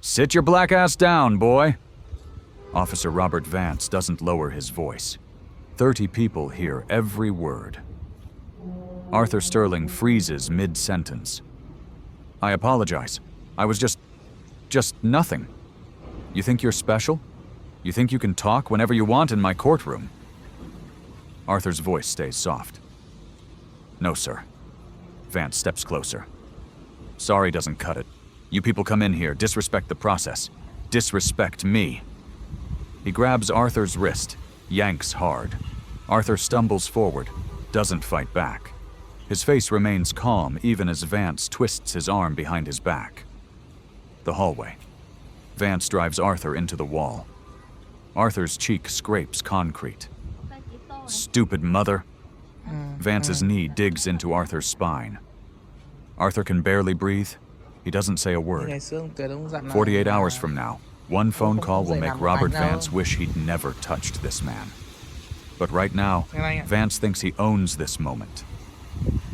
Sit your black ass down, boy. Officer Robert Vance doesn't lower his voice. 30 people hear every word. Arthur Sterling freezes mid-sentence. I apologize. I was just nothing. You think you're special? You think you can talk whenever you want in my courtroom? Arthur's voice stays soft. No, sir. Vance steps closer. Sorry doesn't cut it. You people come in here, disrespect the process. Disrespect me. He grabs Arthur's wrist, yanks hard. Arthur stumbles forward, doesn't fight back. His face remains calm even as Vance twists his arm behind his back. The hallway. Vance drives Arthur into the wall. Arthur's cheek scrapes concrete. Stupid mother. Vance's knee digs into Arthur's spine. Arthur can barely breathe. He doesn't say a word. 48 hours from now, one phone call will make Robert Vance wish he'd never touched this man. But right now, Vance thinks he owns this moment.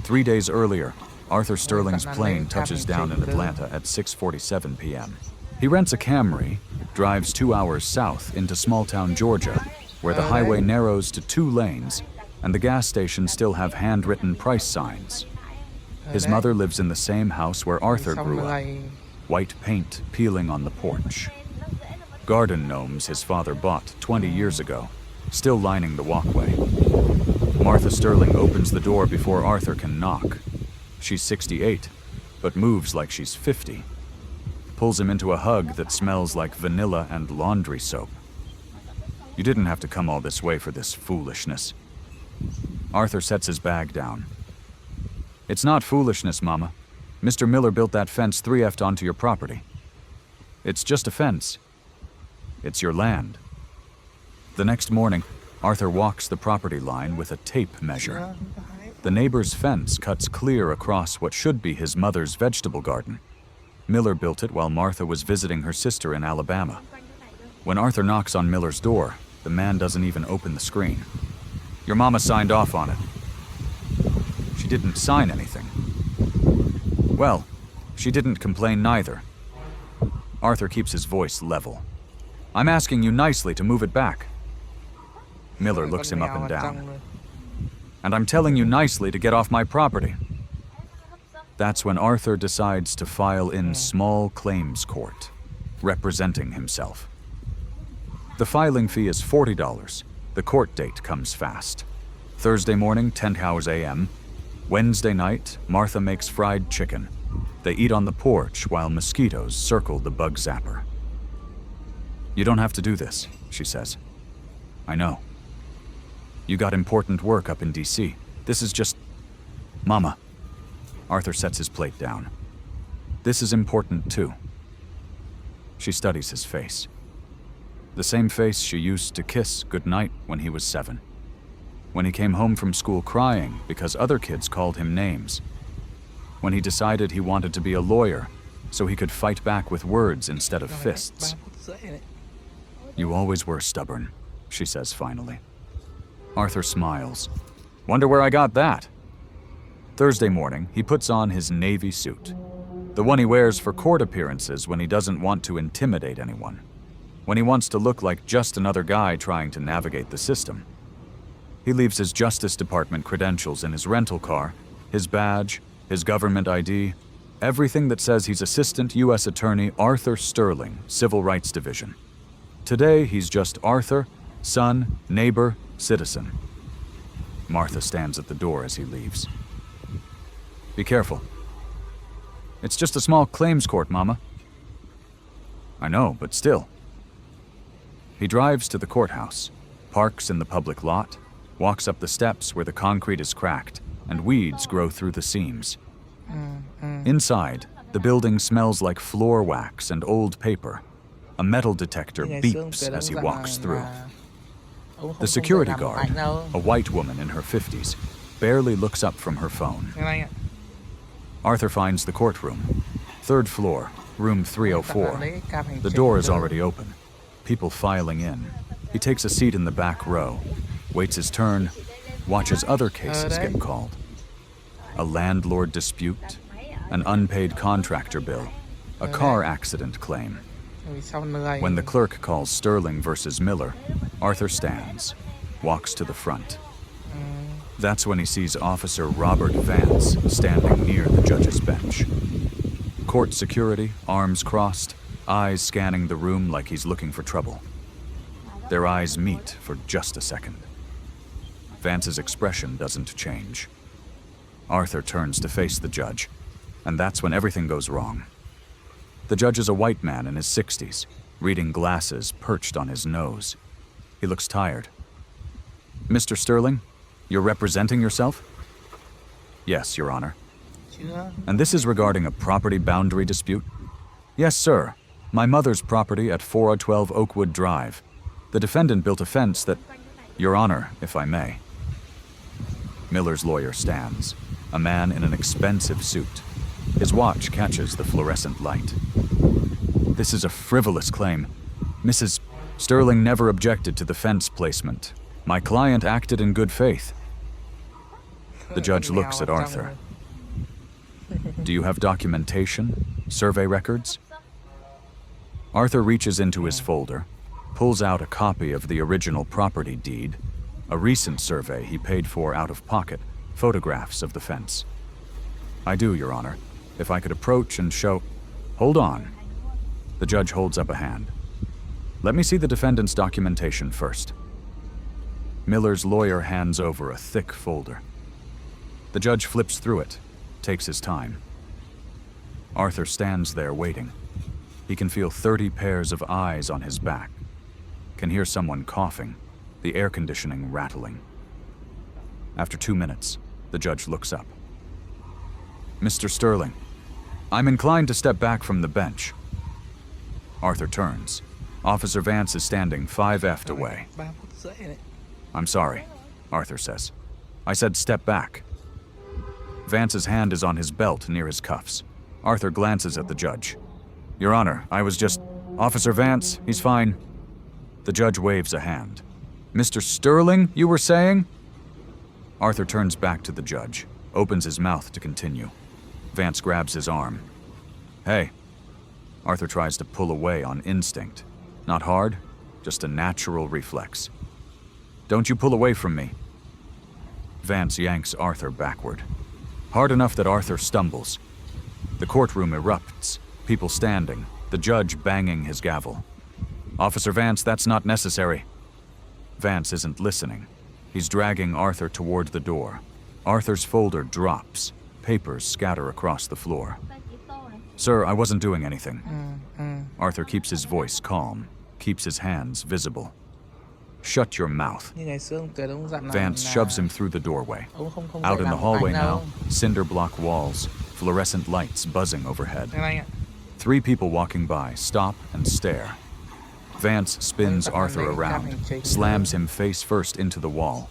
3 days earlier, Arthur Sterling's plane touches down in Atlanta at 6:47 p.m. He rents a Camry, drives 2 hours south into small-town Georgia, where the highway narrows to 2 lanes and the gas stations still have handwritten price signs. His mother lives in the same house where Arthur grew up, white paint peeling on the porch. Garden gnomes his father bought 20 years ago, still lining the walkway. Martha Sterling opens the door before Arthur can knock. She's 68, but moves like she's 50. Pulls him into a hug that smells like vanilla and laundry soap. You didn't have to come all this way for this foolishness. Arthur sets his bag down. It's not foolishness, Mama. Mr. Miller built that fence 3F'd onto your property. It's just a fence. It's your land. The next morning, Arthur walks the property line with a tape measure. The neighbor's fence cuts clear across what should be his mother's vegetable garden. Miller built it while Martha was visiting her sister in Alabama. When Arthur knocks on Miller's door, the man doesn't even open the screen. Your mama signed off on it. She didn't sign anything. Well, she didn't complain neither. Arthur keeps his voice level. I'm asking you nicely to move it back. Miller looks him up and down. And I'm telling you nicely to get off my property. That's when Arthur decides to file in small claims court, representing himself. The filing fee is $40. The court date comes fast. Thursday morning, 10 hours a.m. Wednesday night, Martha makes fried chicken. They eat on the porch while mosquitoes circle the bug zapper. You don't have to do this, she says. I know. You got important work up in D.C. This is just... Mama. Arthur sets his plate down. This is important too. She studies his face. The same face she used to kiss goodnight when he was 7. When he came home from school crying because other kids called him names. When he decided he wanted to be a lawyer so he could fight back with words instead of fists. You always were stubborn, she says finally. Arthur smiles. Wonder where I got that? Thursday morning, he puts on his navy suit. The one he wears for court appearances when he doesn't want to intimidate anyone. When he wants to look like just another guy trying to navigate the system. He leaves his Justice Department credentials in his rental car, his badge, his government ID, everything that says he's Assistant U.S. Attorney Arthur Sterling, Civil Rights Division. Today, he's just Arthur, son, neighbor, citizen. Martha stands at the door as he leaves. Be careful. It's just a small claims court, Mama. I know, but still. He drives to the courthouse, parks in the public lot, walks up the steps where the concrete is cracked and weeds grow through the seams. Inside, the building smells like floor wax and old paper. A metal detector beeps as he walks through. The security guard, a white woman in her 50s, barely looks up from her phone. Arthur finds the courtroom. 3rd floor, room 304. The door is already open. People filing in. He takes a seat in the back row, waits his turn, watches other cases get called. A landlord dispute, an unpaid contractor bill, a car accident claim, When the clerk calls Sterling versus Miller, Arthur stands, walks to the front. That's when he sees Officer Robert Vance standing near the judge's bench. Court security, arms crossed, eyes scanning the room like he's looking for trouble. Their eyes meet for just a second. Vance's expression doesn't change. Arthur turns to face the judge, and that's when everything goes wrong. The judge is a white man in his 60s, reading glasses perched on his nose. He looks tired. Mr. Sterling, you're representing yourself? Yes, Your Honor. And this is regarding a property boundary dispute? Yes, sir. My mother's property at 412 Oakwood Drive. The defendant built a fence that... Your Honor, if I may. Miller's lawyer stands, a man in an expensive suit. His watch catches the fluorescent light. This is a frivolous claim. Mrs. Sterling never objected to the fence placement. My client acted in good faith. The judge looks at Arthur. Do you have documentation? Survey records? Arthur reaches into his folder, pulls out a copy of the original property deed, a recent survey he paid for out of pocket, photographs of the fence. I do, Your Honor. If I could approach and show... Hold on. The judge holds up a hand. Let me see the defendant's documentation first. Miller's lawyer hands over a thick folder. The judge flips through it, takes his time. Arthur stands there waiting. He can feel 30 pairs of eyes on his back. Can hear someone coughing, the air conditioning rattling. After 2 minutes, the judge looks up. Mr. Sterling, I'm inclined to step back from the bench. Arthur turns. Officer Vance is standing 5 feet away. I'm sorry, Arthur says. I said step back. Vance's hand is on his belt near his cuffs. Arthur glances at the judge. Your Honor, I was just... Officer Vance, he's fine. The judge waves a hand. Mr. Sterling, you were saying? Arthur turns back to the judge, opens his mouth to continue. Vance grabs his arm. Hey. Arthur tries to pull away on instinct. Not hard, just a natural reflex. Don't you pull away from me. Vance yanks Arthur backward. Hard enough that Arthur stumbles. The courtroom erupts, people standing, the judge banging his gavel. Officer Vance, that's not necessary. Vance isn't listening. He's dragging Arthur toward the door. Arthur's folder drops. Papers scatter across the floor. Sir, I wasn't doing anything. Arthur keeps his voice calm, keeps his hands visible. Shut your mouth. Vance shoves him through the doorway. Out in the hallway now, cinder block walls, fluorescent lights buzzing overhead. 3 people walking by stop and stare. Vance spins Arthur around, slams him face first into the wall.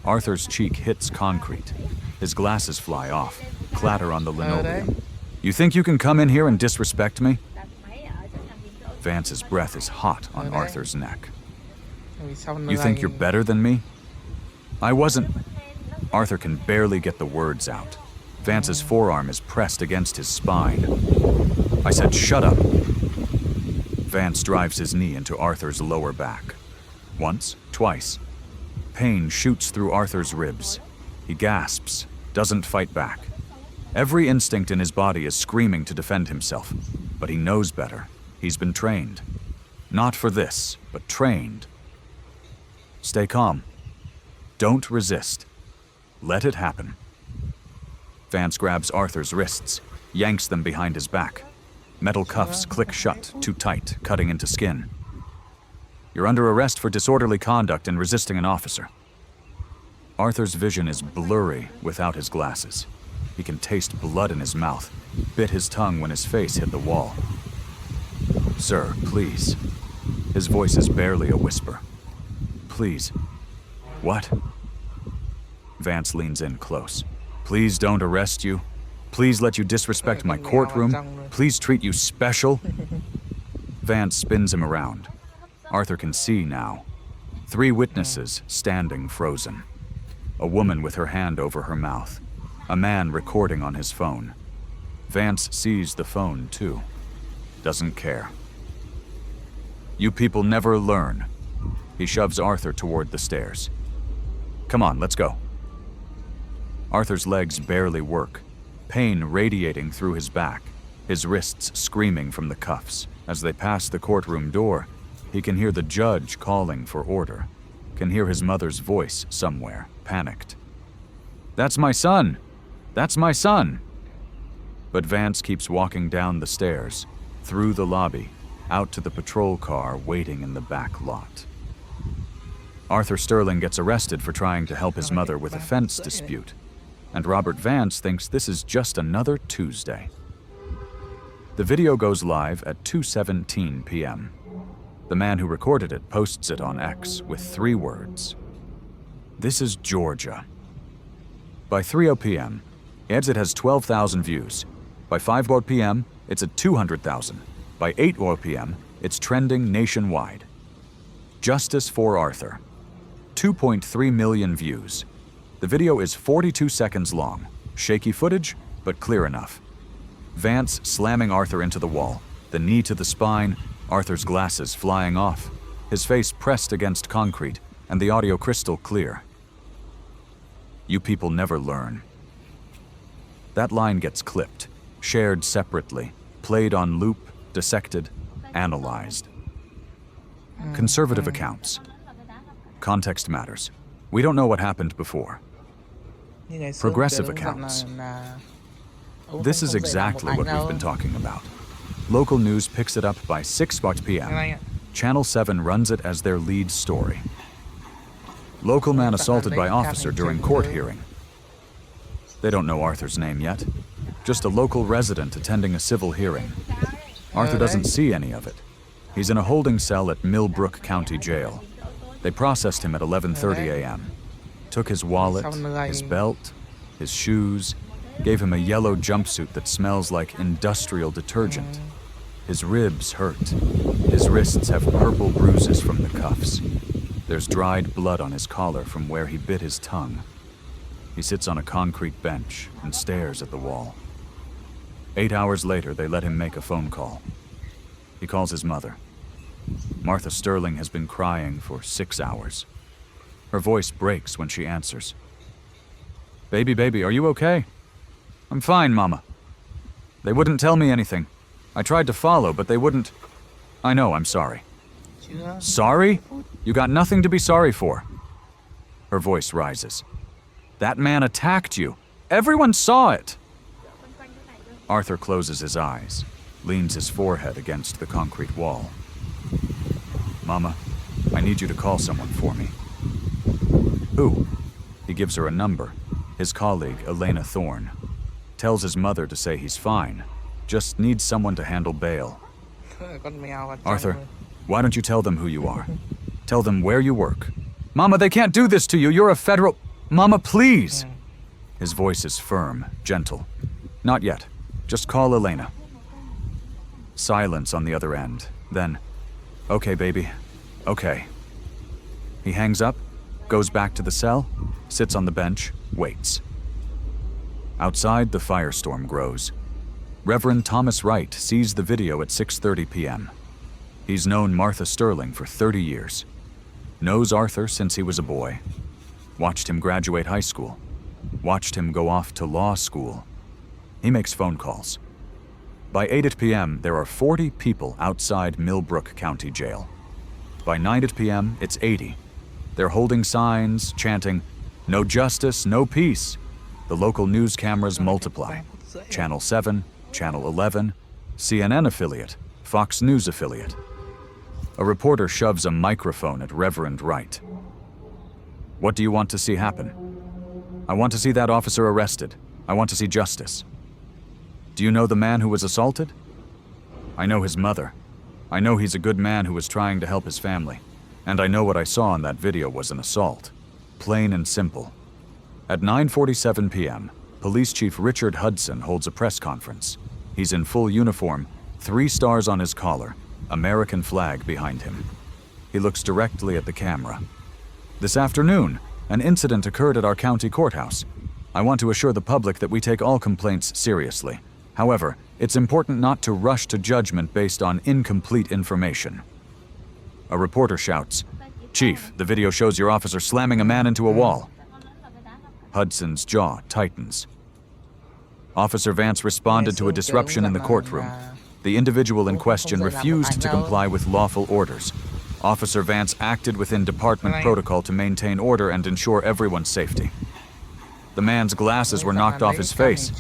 Arthur's cheek hits concrete. His glasses fly off, clatter on the linoleum. You think you can come in here and disrespect me? Vance's breath is hot on Arthur's neck. You think you're better than me? I wasn't... Arthur can barely get the words out. Vance's forearm is pressed against his spine. I said, shut up. Vance drives his knee into Arthur's lower back. Once, twice. Pain shoots through Arthur's ribs. He gasps, doesn't fight back. Every instinct in his body is screaming to defend himself, but he knows better. He's been trained. Not for this, but trained. Stay calm. Don't resist. Let it happen. Vance grabs Arthur's wrists, yanks them behind his back. Metal cuffs click shut, too tight, cutting into skin. You're under arrest for disorderly conduct and resisting an officer. Arthur's vision is blurry without his glasses. He can taste blood in his mouth, bit his tongue when his face hit the wall. Sir, please. His voice is barely a whisper. Please. What? Vance leans in close. Please don't arrest you. Please let you disrespect my courtroom. Please treat you special. Vance spins him around. Arthur can see now. 3 witnesses standing frozen. A woman with her hand over her mouth. A man recording on his phone. Vance sees the phone, too. Doesn't care. You people never learn. He shoves Arthur toward the stairs. Come on, let's go. Arthur's legs barely work, pain radiating through his back, his wrists screaming from the cuffs. As they pass the courtroom door, he can hear the judge calling for order, can hear his mother's voice somewhere, panicked. That's my son! That's my son! But Vance keeps walking down the stairs, through the lobby, out to the patrol car waiting in the back lot. Arthur Sterling gets arrested for trying to help his mother with a fence dispute, and Robert Vance thinks this is just another Tuesday. The video goes live at 2:17 p.m. The man who recorded it posts it on X with 3 words. This is Georgia. By 3:00 p.m., it has 12,000 views. By 5:00 p.m., it's at 200,000. By 8:00 p.m., it's trending nationwide. Justice for Arthur. 2.3 million views. The video is 42 seconds long. Shaky footage, but clear enough. Vance slamming Arthur into the wall, the knee to the spine, Arthur's glasses flying off, his face pressed against concrete, and the audio crystal clear. You people never learn. That line gets clipped, shared separately, played on loop, dissected, analyzed. Conservative accounts. Context matters. We don't know what happened before. Progressive accounts. This is exactly what we've been talking about. Local news picks it up by 6:00 p.m. Channel 7 runs it as their lead story. Local man assaulted by officer during court hearing. They don't know Arthur's name yet. Just a local resident attending a civil hearing. Arthur doesn't see any of it. He's in a holding cell at Millbrook County Jail. They processed him at 11:30 a.m. Took his wallet, his belt, his shoes, gave him a yellow jumpsuit that smells like industrial detergent. His ribs hurt. His wrists have purple bruises from the cuffs. There's dried blood on his collar from where he bit his tongue. He sits on a concrete bench and stares at the wall. 8 hours later, they let him make a phone call. He calls his mother. Martha Sterling has been crying for 6 hours. Her voice breaks when she answers. Baby, are you okay? I'm fine, Mama. They wouldn't tell me anything. I tried to follow, but they wouldn't. I know, I'm sorry. Sorry? You got nothing to be sorry for. Her voice rises. That man attacked you. Everyone saw it. Arthur closes his eyes, leans his forehead against the concrete wall. Mama, I need you to call someone for me. Who? He gives her a number. His colleague, Elena Thorne. Tells his mother to say he's fine. Just needs someone to handle bail. Arthur, why don't you tell them who you are? Tell them where you work. Mama, they can't do this to you. You're a federal... Mama, please! His voice is firm, gentle. Not yet. Just call Elena. Silence on the other end. Then, okay, baby. Okay. He hangs up, goes back to the cell, sits on the bench, waits. Outside, the firestorm grows. Reverend Thomas Wright sees the video at 6:30 p.m. He's known Martha Sterling for 30 years. Knows Arthur since he was a boy. Watched him graduate high school. Watched him go off to law school. He makes phone calls. By 8 p.m., there are 40 people outside Millbrook County Jail. By 9 p.m., it's 80. They're holding signs, chanting, "No justice, no peace." The local news cameras multiply. Channel 7, Channel 11, CNN affiliate, Fox News affiliate. A reporter shoves a microphone at Reverend Wright. What do you want to see happen? I want to see that officer arrested. I want to see justice. Do you know the man who was assaulted? I know his mother. I know he's a good man who was trying to help his family. And I know what I saw in that video was an assault. Plain and simple. At 9:47 p.m., Police Chief Richard Hudson holds a press conference. He's in full uniform, 3 stars on his collar, American flag behind him. He looks directly at the camera. This afternoon, an incident occurred at our county courthouse. I want to assure the public that we take all complaints seriously. However, it's important not to rush to judgment based on incomplete information. A reporter shouts, "Chief, the video shows your officer slamming a man into a wall." Hudson's jaw tightens. Officer Vance responded to a disruption in the courtroom. The individual in question refused to comply with lawful orders. Officer Vance acted within department protocol to maintain order and ensure everyone's safety. The man's glasses were knocked off his face.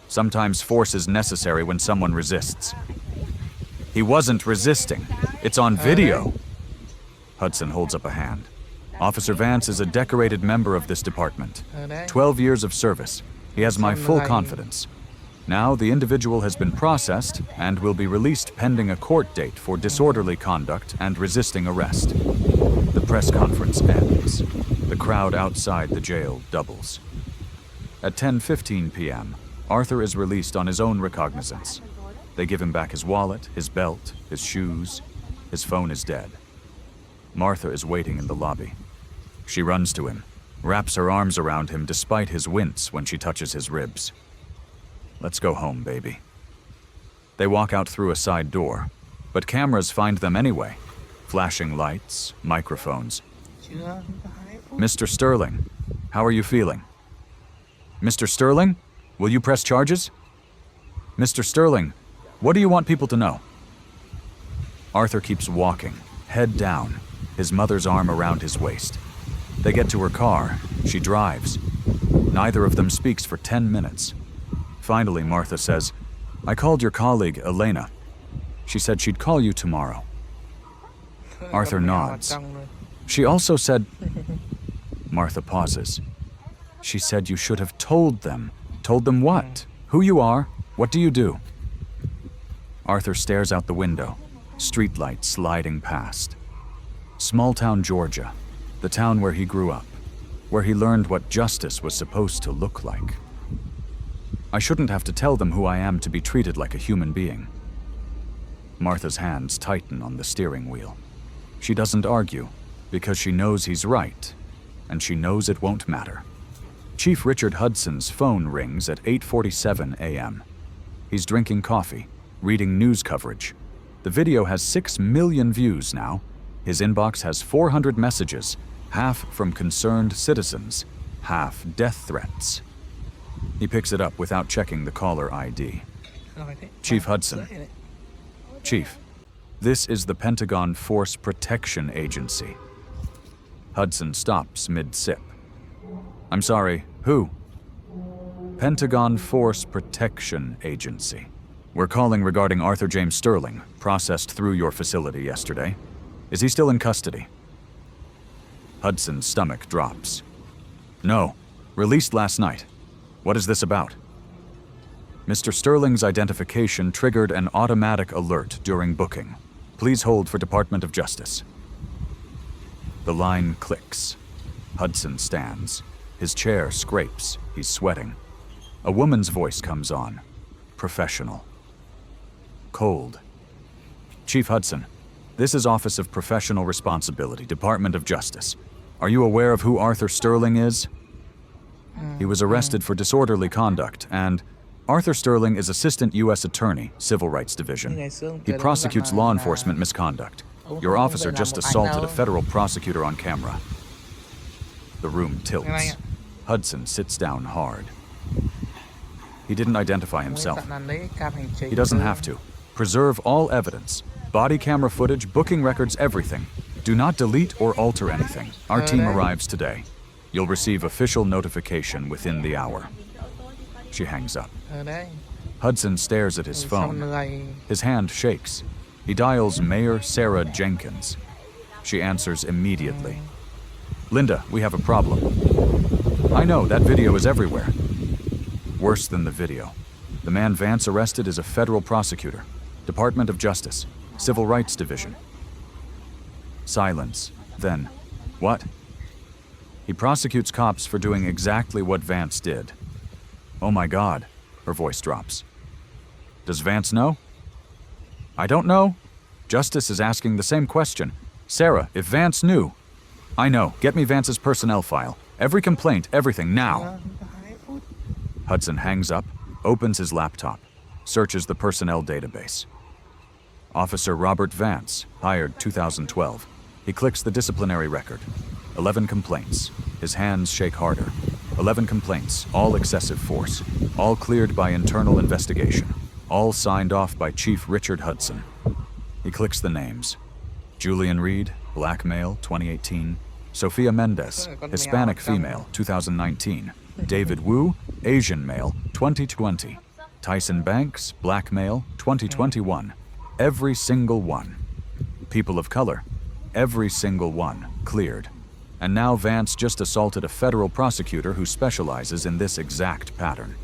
Sometimes force is necessary when someone resists. He wasn't resisting. It's on video. Hudson holds up a hand. Officer Vance is a decorated member of this department. 12 years of service. He has my full confidence. Now the individual has been processed and will be released pending a court date for disorderly conduct and resisting arrest. The press conference ends. The crowd outside the jail doubles. At 10:15 p.m., Arthur is released on his own recognizance. They give him back his wallet, his belt, his shoes. His phone is dead. Martha is waiting in the lobby. She runs to him, wraps her arms around him despite his wince when she touches his ribs. "Let's go home, baby." They walk out through a side door, but cameras find them anyway. Flashing lights, microphones. "Mr. Sterling, how are you feeling?" "Mr. Sterling, will you press charges?" "Mr. Sterling, what do you want people to know?" Arthur keeps walking, head down, his mother's arm around his waist. They get to her car. She drives. Neither of them speaks for 10 minutes. Finally, Martha says, "I called your colleague, Elena. She said she'd call you tomorrow." Arthur nods. "She also said..." Martha pauses. "She said you should have told them." "Told them what? Who you are? What do you do?" Arthur stares out the window, streetlights sliding past. Small-town Georgia, the town where he grew up, where he learned what justice was supposed to look like. "I shouldn't have to tell them who I am to be treated like a human being." Martha's hands tighten on the steering wheel. She doesn't argue, because she knows he's right, and she knows it won't matter. Chief Richard Hudson's phone rings at 8:47 a.m. He's drinking coffee, reading news coverage. The video has 6 million views now. His inbox has 400 messages, half from concerned citizens, half death threats. He picks it up without checking the caller ID. "Chief Hudson." "Chief, this is the Pentagon Force Protection Agency." Hudson stops mid-sip. "I'm sorry, who?" "Pentagon Force Protection Agency. We're calling regarding Arthur James Sterling, processed through your facility yesterday. Is he still in custody?" Hudson's stomach drops. "No, released last night. What is this about?" "Mr. Sterling's identification triggered an automatic alert during booking. Please hold for Department of Justice." The line clicks. Hudson stands. His chair scrapes. He's sweating. A woman's voice comes on. Professional. Cold. "Chief Hudson, this is Office of Professional Responsibility, Department of Justice. Are you aware of who Arthur Sterling is?" "He was arrested for disorderly conduct, and Arthur Sterling is Assistant U.S. Attorney, Civil Rights Division. He prosecutes law enforcement misconduct. Your officer just assaulted a federal prosecutor on camera." The room tilts. Hudson sits down hard. "He didn't identify himself. He doesn't have to. Preserve all evidence. Body camera footage, booking records, everything. Do not delete or alter anything. Our team arrives today. You'll receive official notification within the hour." She hangs up. Hudson stares at his phone. His hand shakes. He dials Mayor Sarah Jenkins. She answers immediately. "Linda, we have a problem." "I know, that video is everywhere." Worse than the video. The man Vance arrested is a federal prosecutor. Department of Justice. Civil Rights Division. Silence. Then, "What?" "He prosecutes cops for doing exactly what Vance did." "Oh my God." Her voice drops. "Does Vance know?" "I don't know. Justice is asking the same question. Sarah, if Vance knew..." "I know. Get me Vance's personnel file. Every complaint, everything, now." Hudson hangs up, opens his laptop, searches the personnel database. Officer Robert Vance, hired 2012. He clicks the disciplinary record. 11 complaints. His hands shake harder. 11 complaints, all excessive force. All cleared by internal investigation. All signed off by Chief Richard Hudson. He clicks the names. Julian Reed, black male, 2018. Sophia Mendez, Hispanic female, 2019. David Wu, Asian male, 2020. Tyson Banks, black male, 2021. Every single one. People of color, every single one, cleared. And now Vance just assaulted a federal prosecutor who specializes in this exact pattern.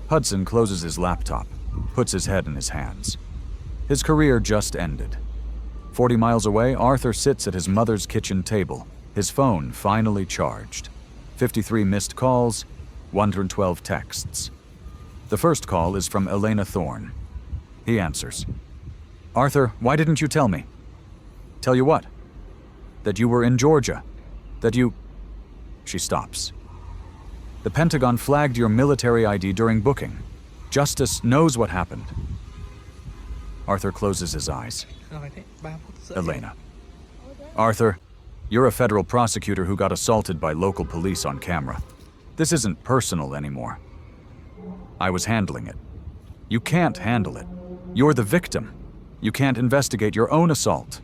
Hudson closes his laptop, puts his head in his hands. His career just ended. 40 miles away, Arthur sits at his mother's kitchen table, his phone finally charged. 53 missed calls, 112 texts. The first call is from Elena Thorne. He answers. Arthur, why didn't you tell me? Tell you what? That you were in Georgia. That you... She stops. The Pentagon flagged your military ID during booking. Justice knows what happened. Arthur closes his eyes. Elena. Arthur, you're a federal prosecutor who got assaulted by local police on camera. This isn't personal anymore. I was handling it. You can't handle it. You're the victim. You can't investigate your own assault.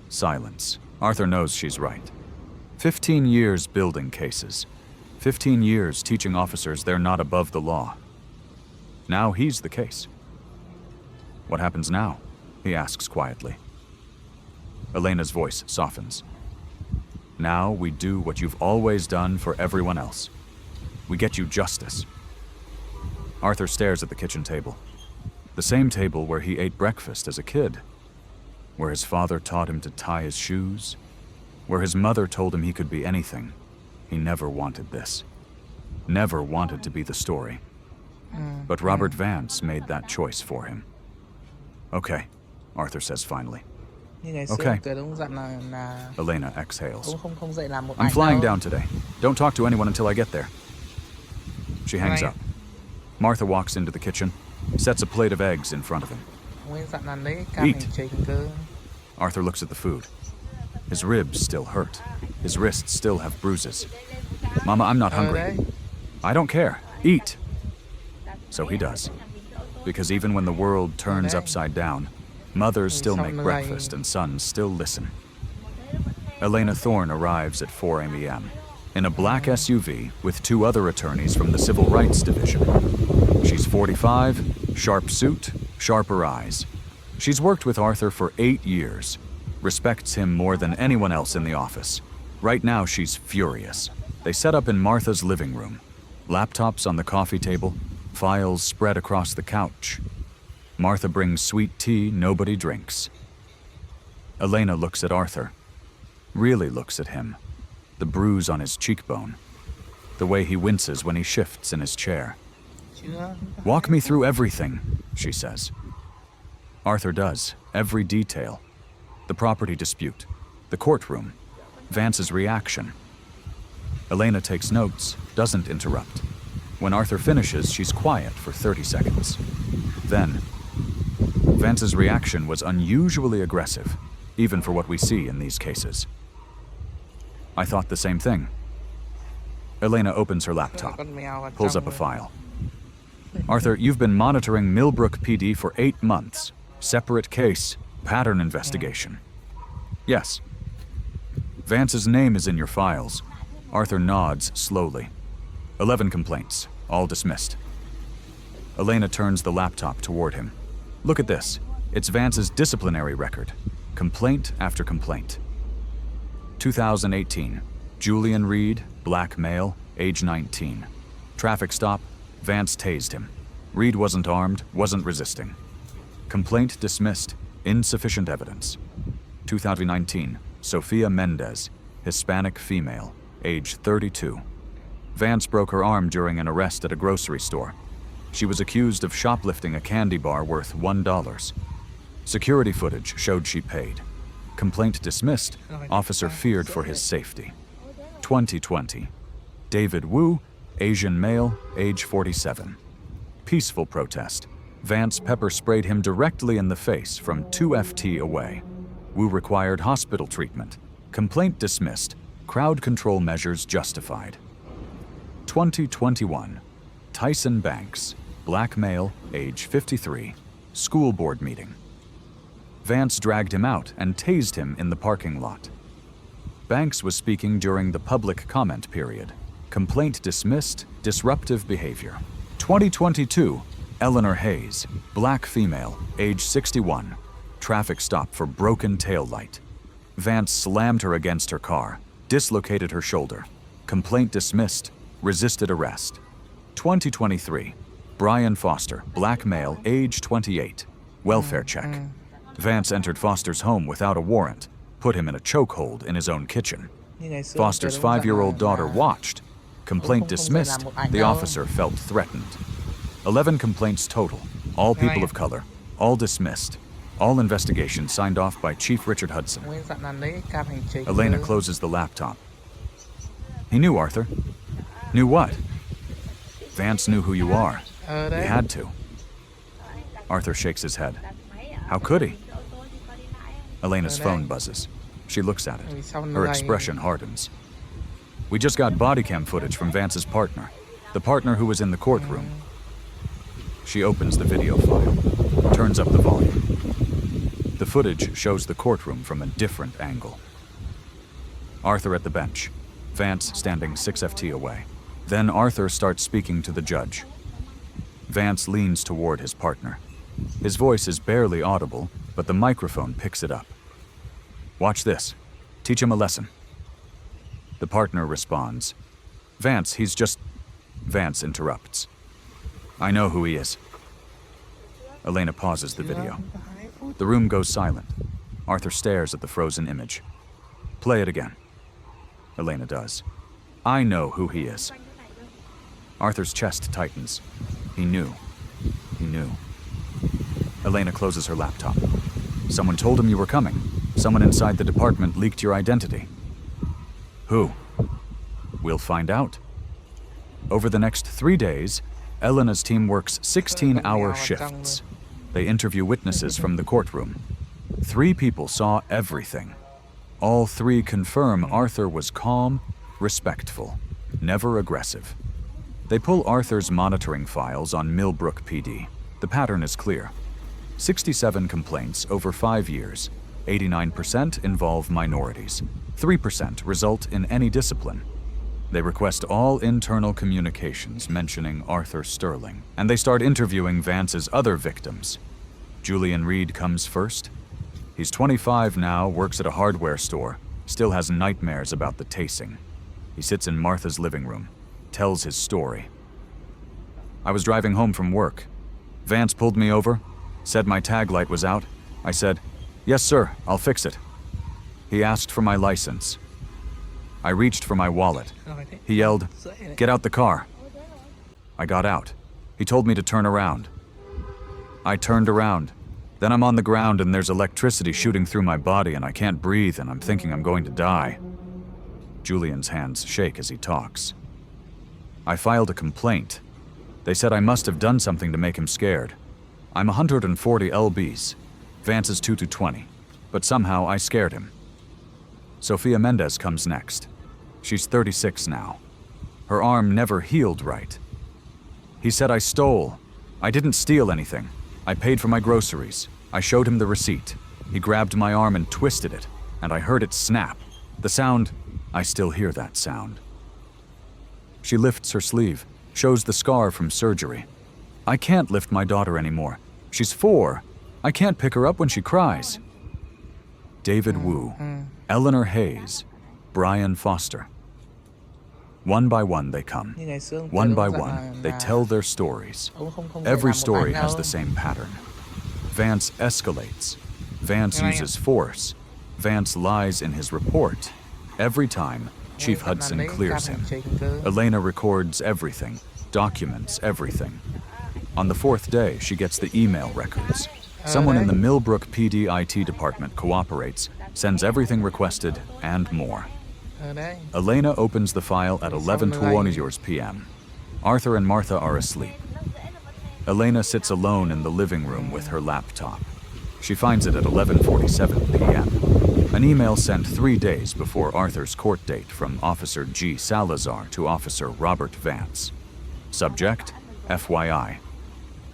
Silence. Arthur knows she's right. 15 years building cases. 15 years teaching officers they're not above the law. Now he's the case. What happens now? He asks quietly. Elena's voice softens. Now we do what you've always done for everyone else. We get you justice. Arthur stares at the kitchen table. The same table where he ate breakfast as a kid. Where his father taught him to tie his shoes. Where his mother told him he could be anything. He never wanted this. Never wanted to be the story. But Robert Vance made that choice for him. Okay, Arthur says finally. Okay. Elena exhales. I'm flying down today. Don't talk to anyone until I get there. She hangs up. Martha walks into the kitchen, sets a plate of eggs in front of him. Eat. Arthur looks at the food. His ribs still hurt. His wrists still have bruises. Mama, I'm not hungry. I don't care. Eat. So he does. Because even when the world turns upside down, mothers still make breakfast and sons still listen. Elena Thorne arrives at 4 a.m. in a black SUV with 2 other attorneys from the Civil Rights Division. She's 45, sharp suit, sharper eyes. She's worked with Arthur for 8 years, respects him more than anyone else in the office. Right now, she's furious. They set up in Martha's living room. Laptops on the coffee table, files spread across the couch. Martha brings sweet tea nobody drinks. Elena looks at Arthur. Really looks at him. The bruise on his cheekbone. The way he winces when he shifts in his chair. Walk me through everything, she says. Arthur does, every detail. The property dispute, the courtroom, Vance's reaction. Elena takes notes, doesn't interrupt. When Arthur finishes, she's quiet for 30 seconds. Then, Vance's reaction was unusually aggressive, even for what we see in these cases. I thought the same thing. Elena opens her laptop, pulls up a file. Arthur, you've been monitoring Millbrook PD for 8 months. Separate case, pattern investigation. Yes. Vance's name is in your files. Arthur nods slowly. 11 complaints, all dismissed. Elena turns the laptop toward him. Look at this. It's Vance's disciplinary record. Complaint after complaint. 2018. Julian Reed, black male, age 19. Traffic stop. Vance tased him. Reed wasn't armed, wasn't resisting. Complaint dismissed. Insufficient evidence. 2019. Sophia Mendez, Hispanic female, age 32. Vance broke her arm during an arrest at a grocery store. She was accused of shoplifting a candy bar worth $1. Security footage showed she paid. Complaint dismissed. Officer feared for his safety. 2020. David Wu, Asian male, age 47. Peaceful protest. Vance pepper sprayed him directly in the face from 2 FT away. Wu required hospital treatment. Complaint dismissed. Crowd control measures justified. 2021. Tyson Banks, black male, age 53, school board meeting. Vance dragged him out and tased him in the parking lot. Banks was speaking during the public comment period. Complaint dismissed, disruptive behavior. 2022. Eleanor Hayes, black female, age 61, traffic stop for broken tail light. Vance slammed her against her car, dislocated her shoulder. Complaint dismissed, resisted arrest. 2023. Brian Foster, black male, age 28, welfare check. Vance entered Foster's home without a warrant, put him in a chokehold in his own kitchen. Foster's 5-year-old daughter watched. Complaint dismissed, the officer felt threatened. 11 complaints total, all people of color, all dismissed. All investigations signed off by Chief Richard Hudson. Elena closes the laptop. He knew Arthur. Knew what? Vance knew who you are. He had to. Arthur shakes his head. How could he? Elena's phone buzzes. She looks at it. Her expression hardens. We just got body cam footage from Vance's partner, the partner who was in the courtroom. She opens the video file, turns up the volume. The footage shows the courtroom from a different angle. Arthur at the bench, Vance standing 6 FT away. Then Arthur starts speaking to the judge. Vance leans toward his partner. His voice is barely audible, but the microphone picks it up. Watch this. Teach him a lesson. The partner responds. Vance, he's just... Vance interrupts. I know who he is. Elena pauses the video. The room goes silent. Arthur stares at the frozen image. Play it again. Elena does. I know who he is. Arthur's chest tightens. He knew. He knew. Elena closes her laptop. Someone told him you were coming. Someone inside the department leaked your identity. Who? We'll find out. Over the next 3 days, Elena's team works 16-hour shifts. They interview witnesses from the courtroom. 3 people saw everything. All 3 confirm Arthur was calm, respectful, never aggressive. They pull Arthur's monitoring files on Millbrook PD. The pattern is clear. 67 complaints over 5 years. 89% involve minorities. 3% result in any discipline. They request all internal communications mentioning Arthur Sterling, and they start interviewing Vance's other victims. Julian Reed comes first. He's 25 now, works at a hardware store, still has nightmares about the tasing. He sits in Martha's living room, tells his story. I was driving home from work. Vance pulled me over, said my tag light was out. I said, "Yes, sir, I'll fix it." He asked for my license. I reached for my wallet. He yelled, "Get out the car." I got out. He told me to turn around. I turned around. Then I'm on the ground and there's electricity shooting through my body and I can't breathe and I'm thinking I'm going to die. Julian's hands shake as he talks. I filed a complaint. They said I must have done something to make him scared. I'm 140 lbs. Vance is 220. But somehow I scared him. Sophia Mendez comes next. She's 36 now. Her arm never healed right. He said I stole. I didn't steal anything. I paid for my groceries. I showed him the receipt. He grabbed my arm and twisted it, and I heard it snap. The sound, I still hear that sound. She lifts her sleeve, shows the scar from surgery. I can't lift my daughter anymore. She's 4. I can't pick her up when she cries. David Wu, Eleanor Hayes, Brian Foster. One by one they come. One by one, they tell their stories. Every story has the same pattern. Vance escalates. Vance uses force. Vance lies in his report. Every time, Chief Hudson clears him. Elena records everything, documents everything. On the 4th day, she gets the email records. Someone in the Millbrook PD IT department cooperates, sends everything requested, and more. Elena opens the file at 11:20 p.m. Arthur and Martha are asleep. Elena sits alone in the living room with her laptop. She finds it at 11:47 p.m. An email sent 3 days before Arthur's court date from Officer G. Salazar to Officer Robert Vance. Subject, FYI.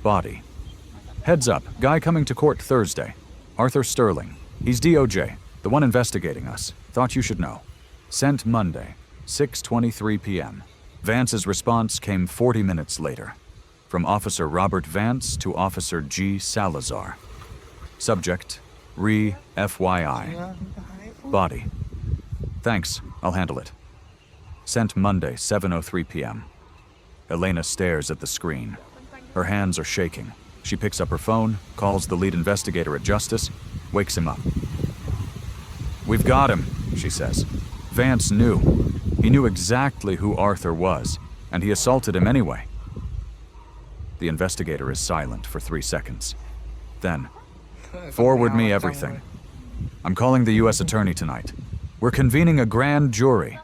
Body. Heads up, guy coming to court Thursday. Arthur Sterling. He's DOJ, the one investigating us. Thought you should know. Sent Monday, 6:23 p.m. Vance's response came 40 minutes later. From Officer Robert Vance to Officer G. Salazar. Subject, FYI. Body. Thanks, I'll handle it. Sent Monday, 7:03 p.m. Elena stares at the screen. Her hands are shaking. She picks up her phone, calls the lead investigator at Justice, wakes him up. We've got him, she says. Vance knew. He knew exactly who Arthur was, and he assaulted him anyway. The investigator is silent for 3 seconds. Then, forward me everything. I'm calling the U.S. Attorney tonight. We're convening a grand jury.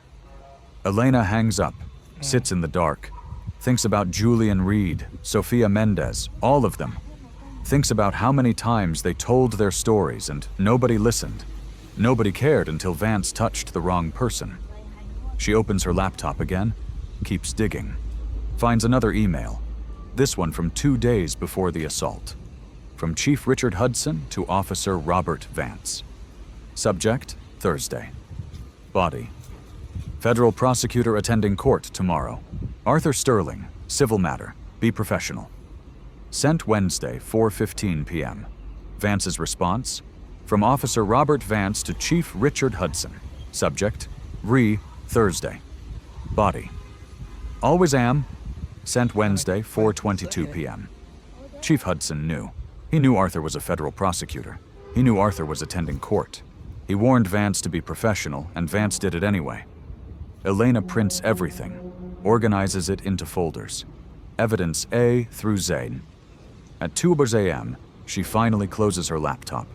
Elena hangs up, sits in the dark, thinks about Julian Reed, Sophia Mendez, all of them. Thinks about how many times they told their stories and nobody listened. Nobody cared until Vance touched the wrong person. She opens her laptop again, keeps digging, finds another email, this one from 2 days before the assault. From Chief Richard Hudson to Officer Robert Vance. Subject, Thursday. Body. Federal prosecutor attending court tomorrow. Arthur Sterling, civil matter, be professional. Sent Wednesday, 4:15 p.m. Vance's response, from Officer Robert Vance to Chief Richard Hudson. Subject, Thursday. Body. Always am. Sent Wednesday, 4:22 p.m. Chief Hudson knew. He knew Arthur was a federal prosecutor. He knew Arthur was attending court. He warned Vance to be professional, and Vance did it anyway. Elena prints everything, organizes it into folders. Evidence A through Z. At 2 a.m., she finally closes her laptop,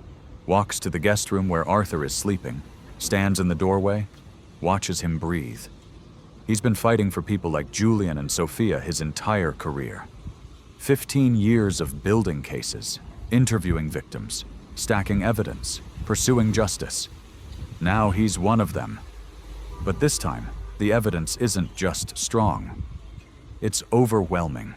walks to the guest room where Arthur is sleeping, stands in the doorway, watches him breathe. He's been fighting for people like Julian and Sophia his entire career. 15 years of building cases, interviewing victims, stacking evidence, pursuing justice. Now he's one of them. But this time, the evidence isn't just strong. It's overwhelming.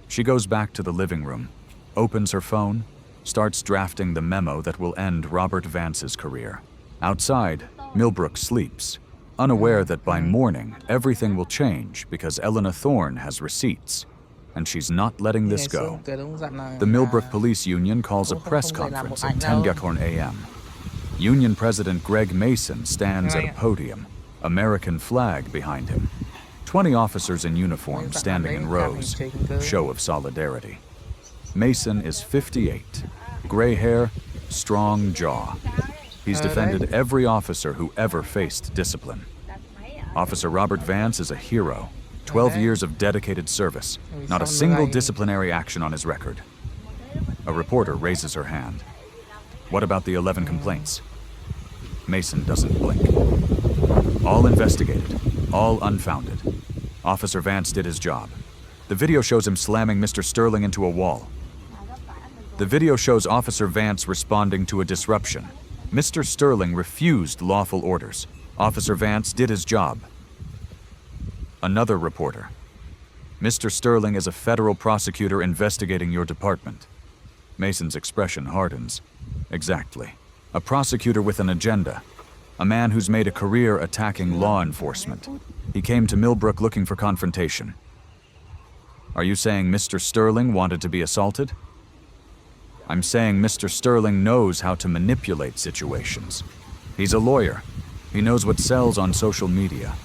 She goes back to the living room, opens her phone, starts drafting the memo that will end Robert Vance's career. Outside, Millbrook sleeps, unaware that by morning, everything will change because Elena Thorne has receipts, and she's not letting this go. The Millbrook Police Union calls a press conference at 10 a.m. Union President Greg Mason stands at a podium, American flag behind him. 20 officers in uniform standing in rows, show of solidarity. Mason is 58, gray hair, strong jaw. He's defended every officer who ever faced discipline. Officer Robert Vance is a hero, 12 years of dedicated service, not a single disciplinary action on his record. A reporter raises her hand. What about the 11 complaints? Mason doesn't blink. All investigated, all unfounded. Officer Vance did his job. The video shows him slamming Mr. Sterling into a wall. The video shows Officer Vance responding to a disruption. Mr. Sterling refused lawful orders. Officer Vance did his job. Another reporter. Mr. Sterling is a federal prosecutor investigating your department. Mason's expression hardens. Exactly. A prosecutor with an agenda. A man who's made a career attacking law enforcement. He came to Millbrook looking for confrontation. Are you saying Mr. Sterling wanted to be assaulted? I'm saying Mr. Sterling knows how to manipulate situations. He's a lawyer. He knows what sells on social media.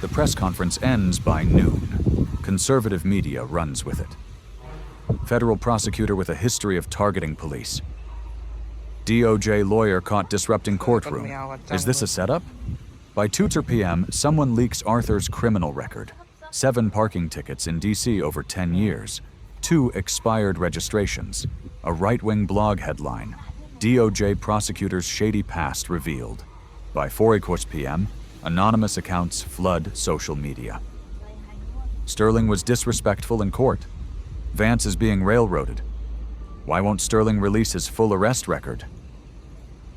The press conference ends by noon. Conservative media runs with it. Federal prosecutor with a history of targeting police. DOJ lawyer caught disrupting courtroom. Is this a setup? By 2 p.m., someone leaks Arthur's criminal record. 7 parking tickets in D.C. over 10 years. 2 expired registrations. A right-wing blog headline. DOJ prosecutor's shady past revealed. By 4 p.m., anonymous accounts flood social media. Sterling was disrespectful in court. Vance is being railroaded. Why won't Sterling release his full arrest record?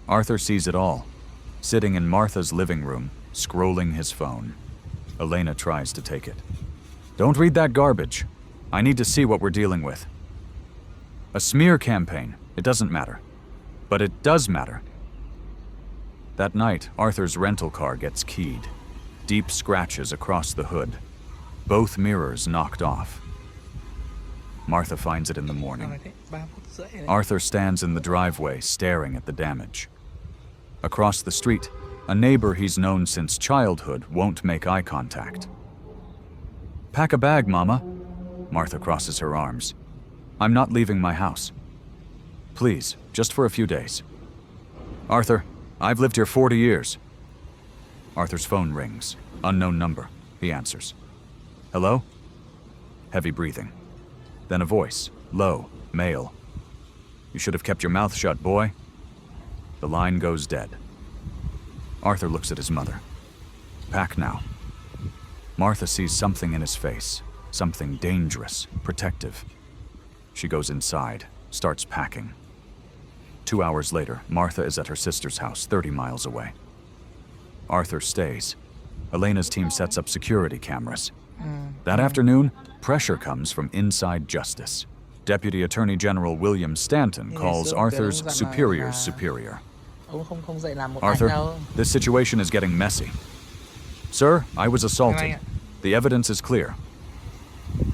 Arthur sees it all, sitting in Martha's living room, scrolling his phone. Elena tries to take it. Don't read that garbage. I need to see what we're dealing with. A smear campaign, it doesn't matter. But it does matter. That night, Arthur's rental car gets keyed. Deep scratches across the hood. Both mirrors knocked off. Martha finds it in the morning. Arthur stands in the driveway, staring at the damage. Across the street, a neighbor he's known since childhood won't make eye contact. Pack a bag, Mama. Martha crosses her arms. I'm not leaving my house. Please, just for a few days. Arthur, I've lived here 40 years. Arthur's phone rings. Unknown number. He answers. Hello? Heavy breathing. Then a voice. Low. Male. You should have kept your mouth shut, boy. The line goes dead. Arthur looks at his mother. Pack now. Martha sees something in his face. Something dangerous, protective. She goes inside, starts packing. 2 hours later, Martha is at her sister's house, 30 miles away. Arthur stays. Elena's team sets up security cameras. That afternoon, pressure comes from inside justice. Deputy Attorney General William Stanton calls Arthur's superior's superior. Arthur, this situation is getting messy. Sir, I was assaulted. The evidence is clear.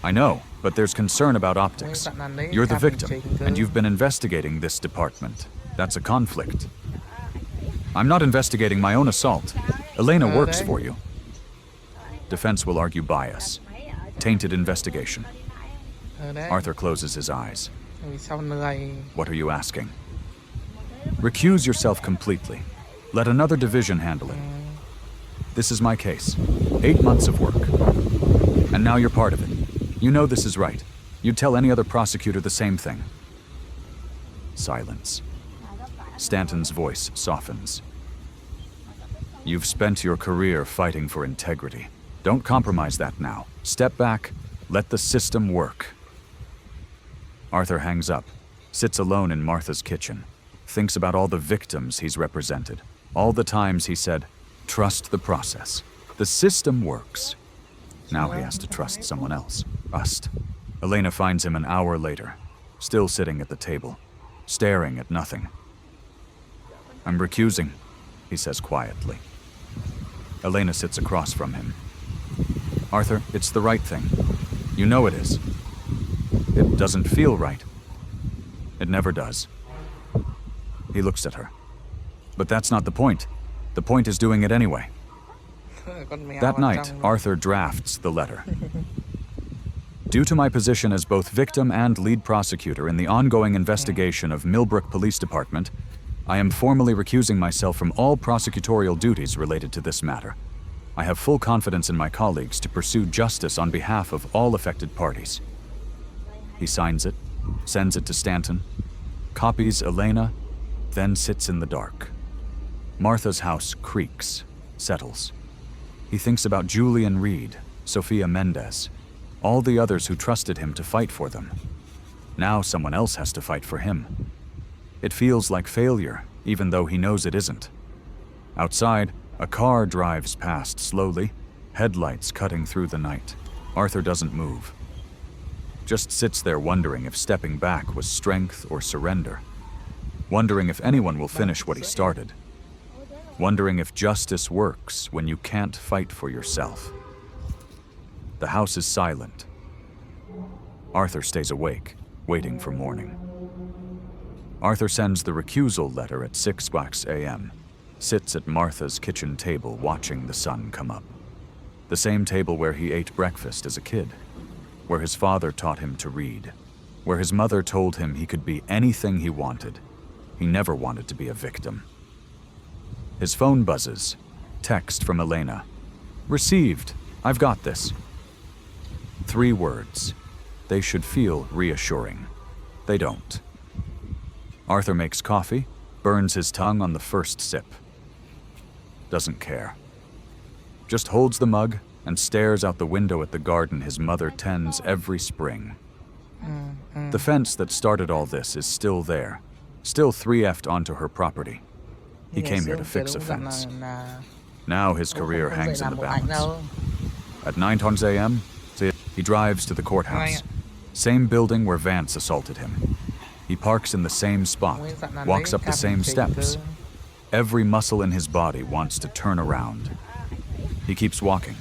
I know, but there's concern about optics. You're the victim, and you've been investigating this department. That's a conflict. I'm not investigating my own assault. Elena works for you. Defense will argue bias. Tainted investigation. Arthur closes his eyes. What are you asking? Recuse yourself completely. Let another division handle it. This is my case. 8 months of work. And now you're part of it. You know this is right. You'd tell any other prosecutor the same thing. Silence. Stanton's voice softens. You've spent your career fighting for integrity. Don't compromise that now. Step back. Let the system work. Arthur hangs up, sits alone in Martha's kitchen, thinks about all the victims he's represented, all the times he said, trust the process. The system works. Now he has to trust someone else. Trust. Elena finds him an hour later, still sitting at the table, staring at nothing. I'm recusing, he says quietly. Elena sits across from him. Arthur, it's the right thing. You know it is. It doesn't feel right. It never does. He looks at her. But that's not the point. The point is doing it anyway. That night, Arthur drafts the letter. Due to my position as both victim and lead prosecutor in the ongoing investigation of Millbrook Police Department, I am formally recusing myself from all prosecutorial duties related to this matter. I have full confidence in my colleagues to pursue justice on behalf of all affected parties. He signs it, sends it to Stanton, copies Elena, then sits in the dark. Martha's house creaks, settles. He thinks about Julian Reed, Sophia Mendez, all the others who trusted him to fight for them. Now someone else has to fight for him. It feels like failure, even though he knows it isn't. Outside, a car drives past slowly, headlights cutting through the night. Arthur doesn't move. Just sits there wondering if stepping back was strength or surrender. Wondering if anyone will finish what he started. Wondering if justice works when you can't fight for yourself. The house is silent. Arthur stays awake, waiting for morning. Arthur sends the recusal letter at 6 a.m., sits at Martha's kitchen table watching the sun come up. The same table where he ate breakfast as a kid, where his father taught him to read, where his mother told him he could be anything he wanted. He never wanted to be a victim. His phone buzzes. Text from Elena. Received. I've got this. 3 words. They should feel reassuring. They don't. Arthur makes coffee, burns his tongue on the first sip. Doesn't care. Just holds the mug and stares out the window at the garden his mother tends every spring. The fence that started all this is still there, still 3F'd onto her property. He came here to fix a fence. Now his career hangs in the balance. At 9:00 a.m., he drives to the courthouse. Same building where Vance assaulted him. He parks in the same spot, walks up the same steps. Every muscle in his body wants to turn around. He keeps walking.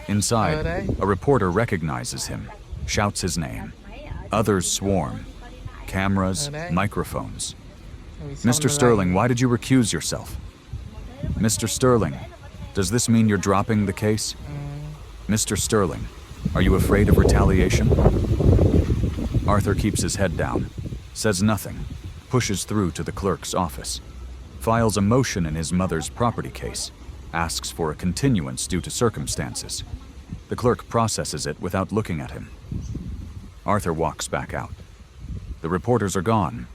Inside, a reporter recognizes him, shouts his name. Others swarm. Cameras, microphones. Mr. Sterling, why did you recuse yourself? Mr. Sterling, does this mean you're dropping the case? Mr. Sterling, are you afraid of retaliation? Arthur keeps his head down, says nothing, pushes through to the clerk's office, files a motion in his mother's property case, asks for a continuance due to circumstances. The clerk processes it without looking at him. Arthur walks back out. The reporters are gone,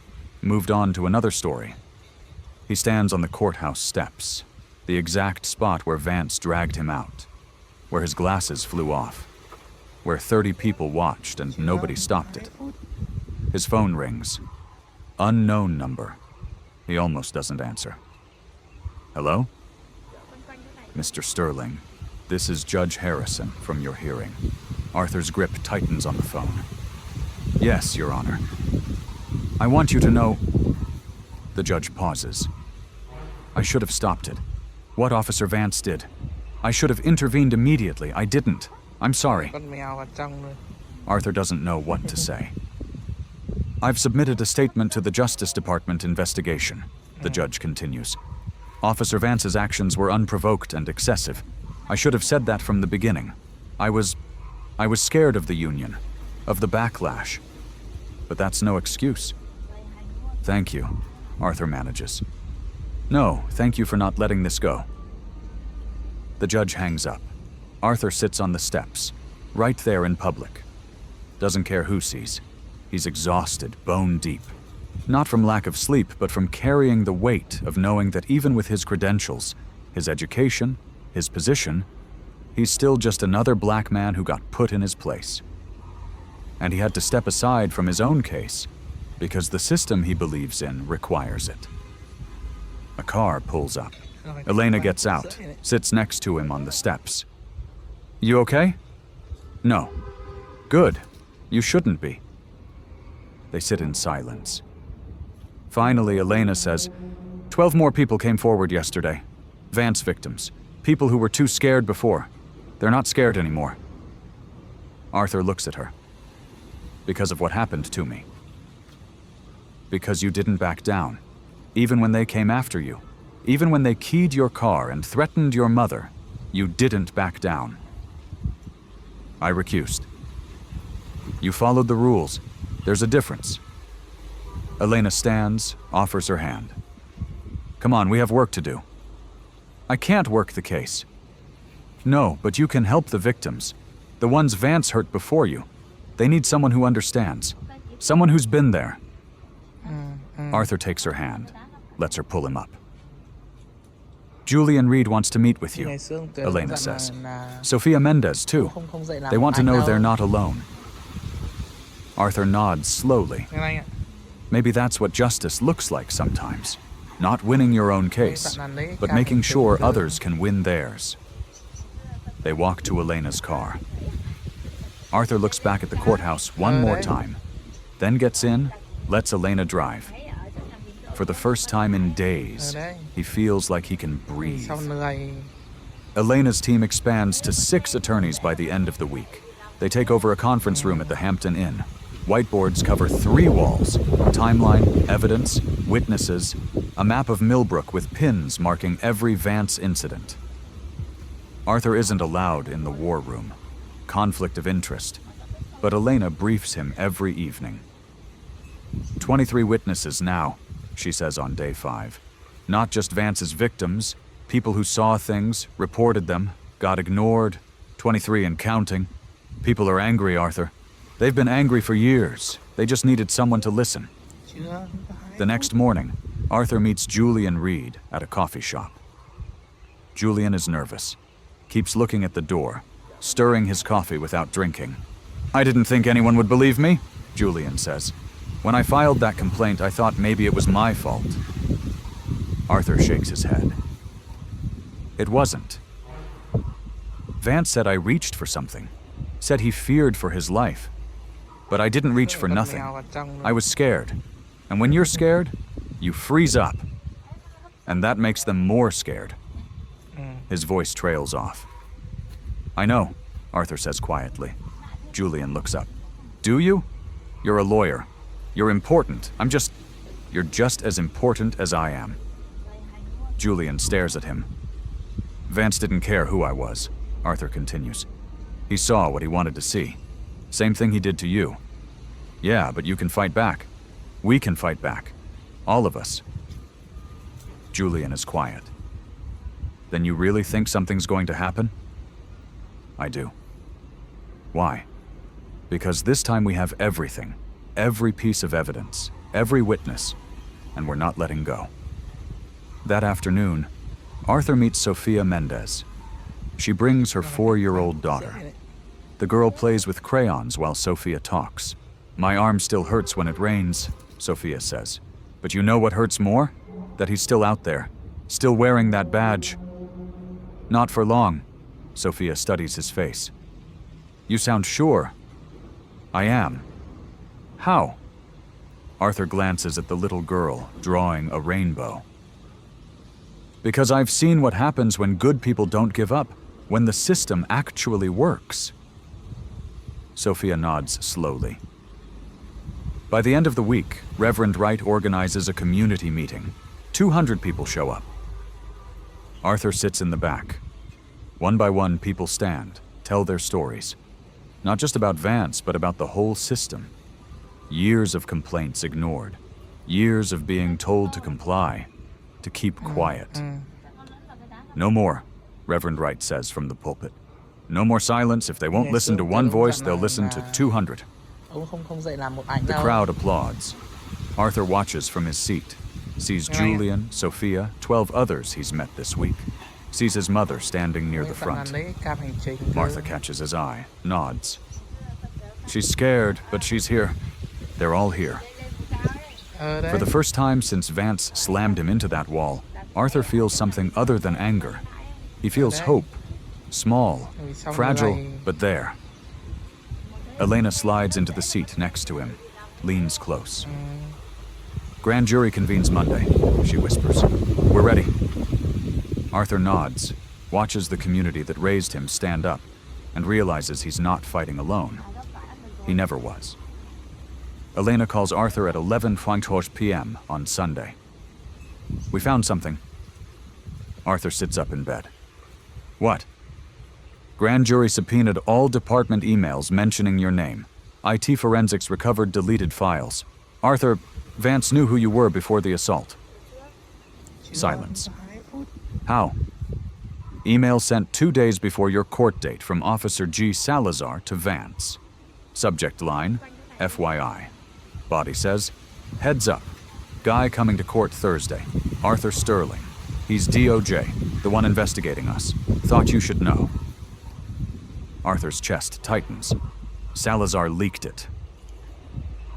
moved on to another story. He stands on the courthouse steps, the exact spot where Vance dragged him out, where his glasses flew off, where 30 people watched and nobody stopped it. His phone rings. Unknown number. He almost doesn't answer. Hello? Mr. Sterling, this is Judge Harrison from your hearing. Arthur's grip tightens on the phone. Yes, Your Honor. I want you to know... The judge pauses. I should have stopped it. What Officer Vance did. I should have intervened immediately. I didn't. I'm sorry. Arthur doesn't know what to say. I've submitted a statement to the Justice Department investigation, the judge continues. Officer Vance's actions were unprovoked and excessive. I should have said that from the beginning. I was scared of the union, of the backlash. But that's no excuse. Thank you, Arthur manages. No, thank you for not letting this go. The judge hangs up. Arthur sits on the steps, right there in public. Doesn't care who sees. He's exhausted, bone deep. Not from lack of sleep, but from carrying the weight of knowing that even with his credentials, his education, his position, he's still just another black man who got put in his place. And he had to step aside from his own case because the system he believes in requires it. A car pulls up. Elena gets out, sits next to him on the steps. You okay? No. Good. You shouldn't be. They sit in silence. Finally, Elena says, 12 more people came forward yesterday. Vance victims. People who were too scared before. They're not scared anymore. Arthur looks at her. Because of what happened to me. Because you didn't back down. Even when they came after you. Even when they keyed your car and threatened your mother, you didn't back down. I recused. You followed the rules. There's a difference. Elena stands, offers her hand. Come on, we have work to do. I can't work the case. No, but you can help the victims. The ones Vance hurt before you. They need someone who understands. Someone who's been there. Arthur takes her hand, lets her pull him up. Julian Reed wants to meet with you, Elena says. Sophia Mendez, too. They want to know they're not alone. Arthur nods slowly. Maybe that's what justice looks like sometimes. Not winning your own case, but making sure others can win theirs. They walk to Elena's car. Arthur looks back at the courthouse one more time, then gets in, lets Elena drive. For the first time in days, he feels like he can breathe. Elena's team expands to 6 attorneys by the end of the week. They take over a conference room at the Hampton Inn. Whiteboards cover 3 walls: timeline, evidence, witnesses, a map of Millbrook with pins marking every Vance incident. Arthur isn't allowed in the war room. Conflict of interest. But Elena briefs him every evening. 23 witnesses now, she says on day 5. Not just Vance's victims, people who saw things, reported them, got ignored, 23 and counting. People are angry, Arthur. They've been angry for years. They just needed someone to listen. The next morning, Arthur meets Julian Reed at a coffee shop. Julian is nervous, keeps looking at the door, stirring his coffee without drinking. I didn't think anyone would believe me, Julian says. When I filed that complaint, I thought maybe it was my fault. Arthur shakes his head. It wasn't. Vance said I reached for something. Said he feared for his life. But I didn't reach for nothing. I was scared. And when you're scared, you freeze up. And that makes them more scared. His voice trails off. I know, Arthur says quietly. Julian looks up. Do you? You're a lawyer. You're important. You're just as important as I am. Julian stares at him. Vance didn't care who I was, Arthur continues. He saw what he wanted to see. Same thing he did to you. Yeah, but you can fight back. We can fight back. All of us. Julian is quiet. Then you really think something's going to happen? I do. Why? Because this time we have everything. Every piece of evidence. Every witness. And we're not letting go. That afternoon, Arthur meets Sofia Mendez. She brings her 4-year-old daughter. The girl plays with crayons while Sofia talks. My arm still hurts when it rains, Sofia says. But you know what hurts more? That he's still out there. Still wearing that badge. Not for long. Sofia studies his face. You sound sure. I am. How? Arthur glances at the little girl, drawing a rainbow. Because I've seen what happens when good people don't give up, when the system actually works. Sofia nods slowly. By the end of the week, Reverend Wright organizes a community meeting. 200 people show up. Arthur sits in the back. One by one, people stand, tell their stories. Not just about Vance, but about the whole system. Years of complaints ignored. Years of being told to comply, to keep quiet. No more, Reverend Wright says from the pulpit. No more silence. If they won't listen to one voice, they'll listen to 200. The crowd applauds. Arthur watches from his seat. Sees Julian, Sofia, 12 others he's met this week. Sees his mother standing near the front. Martha catches his eye, nods. She's scared, but she's here. They're all here. For the first time since Vance slammed him into that wall, Arthur feels something other than anger. He feels hope. Small, fragile, but there. Elena slides into the seat next to him, leans close. Grand jury convenes Monday, she whispers. We're ready. Arthur nods, watches the community that raised him stand up, and realizes he's not fighting alone. He never was. Elena calls Arthur at 11:20 p.m. on Sunday. We found something. Arthur sits up in bed. What? Grand jury subpoenaed all department emails mentioning your name. IT forensics recovered deleted files. Arthur, Vance knew who you were before the assault. Silence. How? Email sent 2 days before your court date from Officer G. Salazar to Vance. Subject line, FYI. Body says, heads up. Guy coming to court Thursday. Arthur Sterling. He's DOJ, the one investigating us. Thought you should know. Arthur's chest tightens. Salazar leaked it.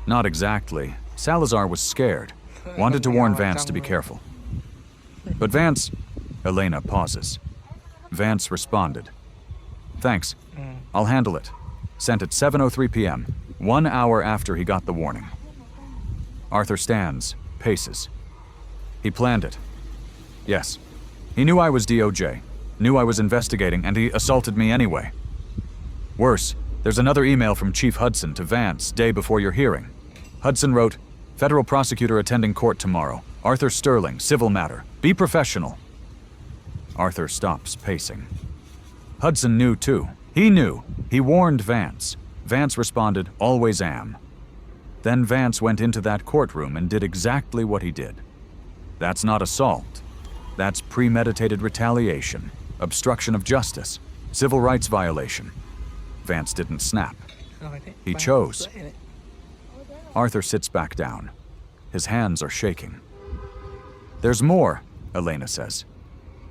Not exactly. Salazar was scared. Wanted to warn Vance to be careful. But Vance... Elena pauses. Vance responded. Thanks. I'll handle it. Sent at 7:03 p.m., 1 hour after he got the warning. Arthur stands, paces. He planned it. Yes. He knew I was DOJ, knew I was investigating, and he assaulted me anyway. Worse, there's another email from Chief Hudson to Vance day before your hearing. Hudson wrote, Federal prosecutor attending court tomorrow. Arthur Sterling, civil matter. Be professional. Arthur stops pacing. Hudson knew too. He knew. He warned Vance. Vance responded, always am. Then Vance went into that courtroom and did exactly what he did. That's not assault. That's premeditated retaliation, obstruction of justice, civil rights violation. Vance didn't snap. He chose. Arthur sits back down. His hands are shaking. There's more, Elena says.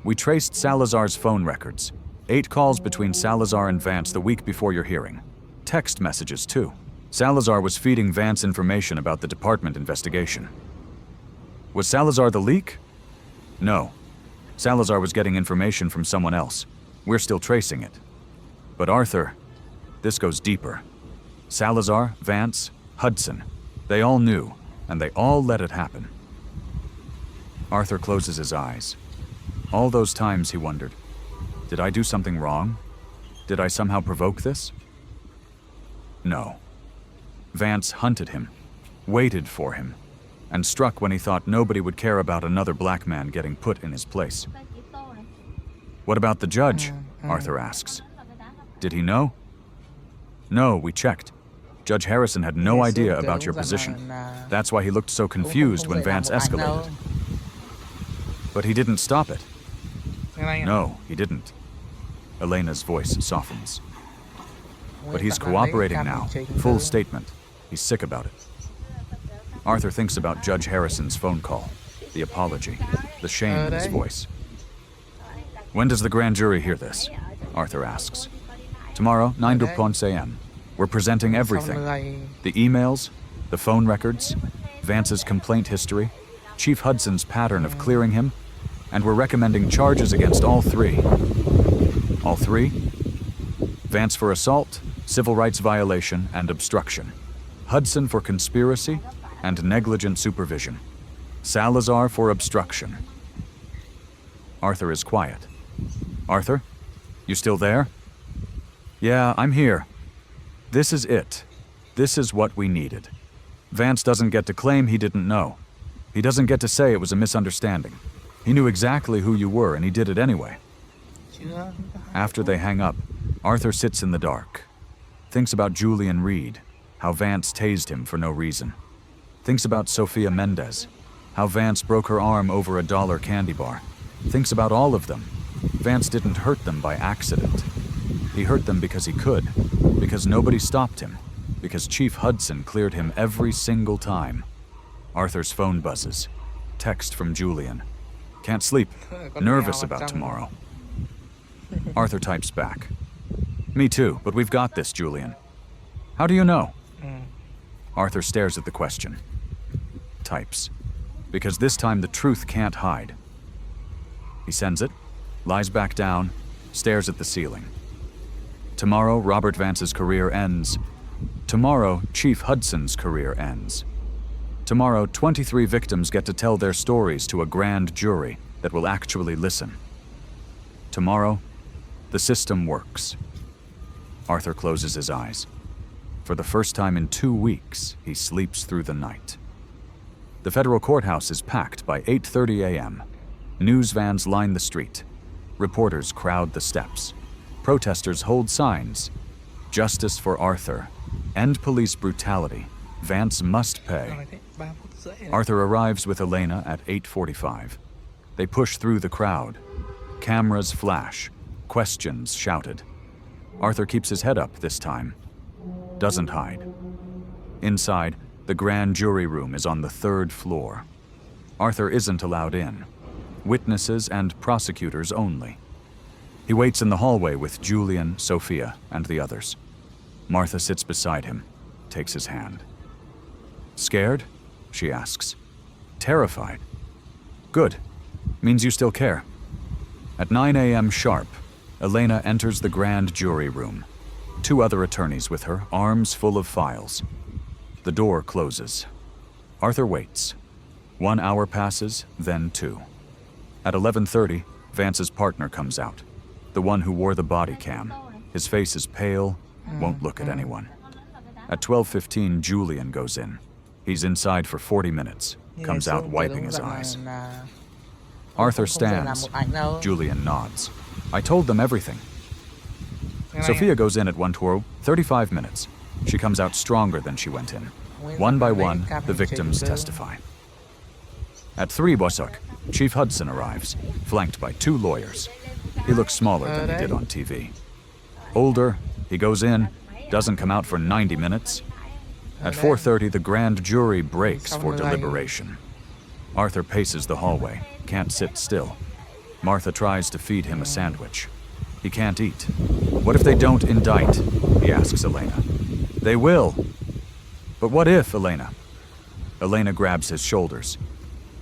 We traced Salazar's phone records. 8 calls between Salazar and Vance the week before your hearing. Text messages, too. Salazar was feeding Vance information about the department investigation. Was Salazar the leak? No. Salazar was getting information from someone else. We're still tracing it. But Arthur, this goes deeper. Salazar, Vance, Hudson, they all knew, and they all let it happen. Arthur closes his eyes. All those times he wondered, did I do something wrong? Did I somehow provoke this? No. Vance hunted him, waited for him, and struck when he thought nobody would care about another black man getting put in his place. What about the judge? Arthur asks. Did he know? No, we checked. Judge Harrison had no idea about your position. That's why he looked so confused when Vance escalated. But he didn't stop it. No, he didn't. Elena's voice softens. But he's cooperating now. Full statement. He's sick about it. Arthur thinks about Judge Harrison's phone call, the apology, the shame in his voice. When does the grand jury hear this? Arthur asks. Tomorrow, 9:00 a.m. We're presenting everything. The emails, the phone records, Vance's complaint history, Chief Hudson's pattern of clearing him, and we're recommending charges against all three. All three? Vance for assault, civil rights violation, and obstruction. Hudson for conspiracy and negligent supervision. Salazar for obstruction. Arthur is quiet. Arthur? You still there? Yeah, I'm here. This is it. This is what we needed. Vance doesn't get to claim he didn't know. He doesn't get to say it was a misunderstanding. He knew exactly who you were, and he did it anyway. After they hang up, Arthur sits in the dark. Thinks about Julian Reed, how Vance tased him for no reason. Thinks about Sophia Mendez, how Vance broke her arm over a $1 candy bar. Thinks about all of them. Vance didn't hurt them by accident. He hurt them because he could, because nobody stopped him, because Chief Hudson cleared him every single time. Arthur's phone buzzes. Text from Julian. Can't sleep. Nervous about tomorrow. Arthur types back. Me too, but we've got this, Julian. How do you know? Arthur stares at the question. Types. Because this time the truth can't hide. He sends it, lies back down, stares at the ceiling. Tomorrow, Robert Vance's career ends. Tomorrow, Chief Hudson's career ends. Tomorrow, 23 victims get to tell their stories to a grand jury that will actually listen. Tomorrow, the system works. Arthur closes his eyes. For the first time in 2 weeks, he sleeps through the night. The federal courthouse is packed by 8:30 a.m. News vans line the street. Reporters crowd the steps. Protesters hold signs. Justice for Arthur. End police brutality. Vance must pay. Arthur arrives with Elena at 8:45. They push through the crowd. Cameras flash. Questions shouted. Arthur keeps his head up this time. Doesn't hide. Inside, the grand jury room is on the 3rd floor. Arthur isn't allowed in. Witnesses and prosecutors only. He waits in the hallway with Julian, Sophia, and the others. Martha sits beside him, takes his hand. Scared? She asks. Terrified. Good. Means you still care. At 9 a.m. sharp, Elena enters the grand jury room. 2 other attorneys with her, arms full of files. The door closes. Arthur waits. 1 hour passes, then 2. At 11:30, Vance's partner comes out. The one who wore the body cam. His face is pale, won't look at anyone. At 12:15, Julian goes in. He's inside for 40 minutes, comes out wiping his eyes. Arthur stands. Julian nods. I told them everything. Sophia goes in at 1:35 minutes. She comes out stronger than she went in. One by one, the victims testify. At 3:00, Chief Hudson arrives, flanked by 2 lawyers. He looks smaller than he did on TV. Older, he goes in, doesn't come out for 90 minutes. At 4:30, the grand jury breaks for deliberation. Arthur paces the hallway, can't sit still. Martha tries to feed him a sandwich. He can't eat. What if they don't indict? He asks Elena. They will. But what if, Elena? Elena grabs his shoulders.